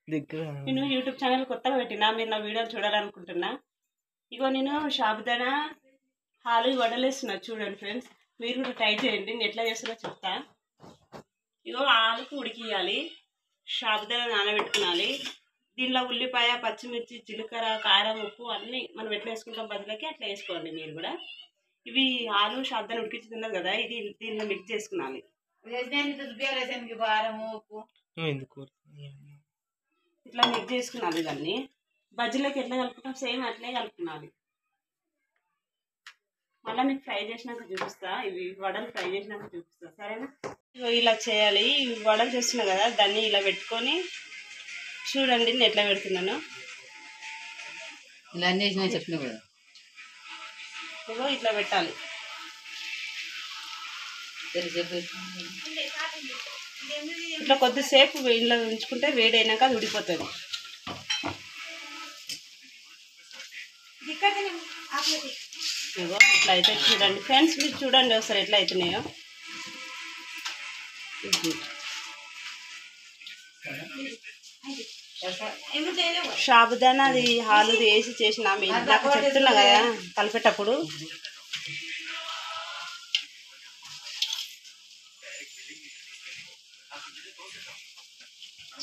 నేను YouTube channel కొత్తగా పెట్టినా, మీరు నా వీడియోలు చూడాలనుకుంటున్నా. ఇగో నేను సాబుదానా హాలు వడలు వేస్తున్నా చూడండి ఫ్రెండ్స్. మీరు కూడా ట్రై చేయండి, నేను ఎట్లా చేస్తున్నా చెప్తా. ఇగో ఆలుకు ఉడికియాలి, సాబుదానా నానబెట్టుకోవాలి. దీనిలో ఉల్లిపాయ, పచ్చిమిర్చి, జీలకర్ర, కారం, ఉప్పు అన్నీ మనం ఎట్లా వేసుకుంటాం బదులకి అట్లా వేసుకోండి మీరు కూడా. ఇవి ఆలు సాబుదానా ఉడికించుతున్నారు కదా, ఇది దీనిలో మిక్స్ చేసుకున్నాలి. ఇట్లా మిక్స్ చేసుకున్నాలి. దాన్ని బజ్జీలోకి ఎట్లా కలుపుకుంటాం సేమ్ అట్లే కలుపుకున్నాలి. మళ్ళీ మీకు ఫ్రై చేసినాక చూపిస్తా, ఇవి వడలు ఫ్రై చేసినాక చూపిస్తా, సరేనా? ఇలా చేయాలి. వడలు చేస్తున్నా కదా, దాన్ని ఇలా పెట్టుకొని చూడండి నేను ఎట్లా పెడుతున్నాను. ఇలా అన్నీ వేసినా చెప్పినా కదా, ఇగో ఇట్లా పెట్టాలి. ఇట్లా కొద్దిసేపు ఇలా ఉంచుకుంటే వేడైనాక అది ఉడిపోతుంది. ఇగో ఇట్లా అయితే చూడండి ఫ్రెండ్స్, మీరు చూడండి ఒకసారి ఎట్లా అవుతున్నాయో. సాబుదానా అది హాలు వేసి చేసిన నాకు చెప్తున్నా కదా కలిపేటప్పుడు.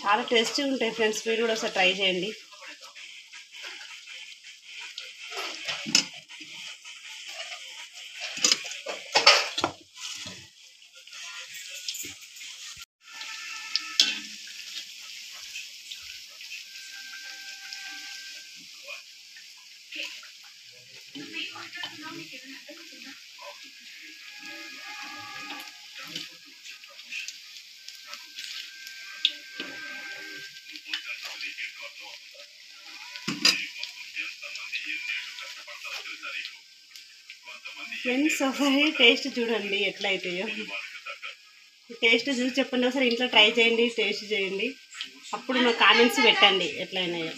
చాలా టేస్టీగా ఉంటాయి ఫ్రెండ్స్, మీరు కూడా ఒకసారి ట్రై చేయండి. ఫ్రెండ్స్ ఒకసారి టేస్ట్ చూడండి ఎట్లా అవుతాయో. టేస్ట్ చూసి చెప్పండి, ఒకసారి ఇంట్లో ట్రై చేయండి, టేస్ట్ చేయండి, అప్పుడు మా కామెంట్స్ పెట్టండి ఎట్లయినాయో.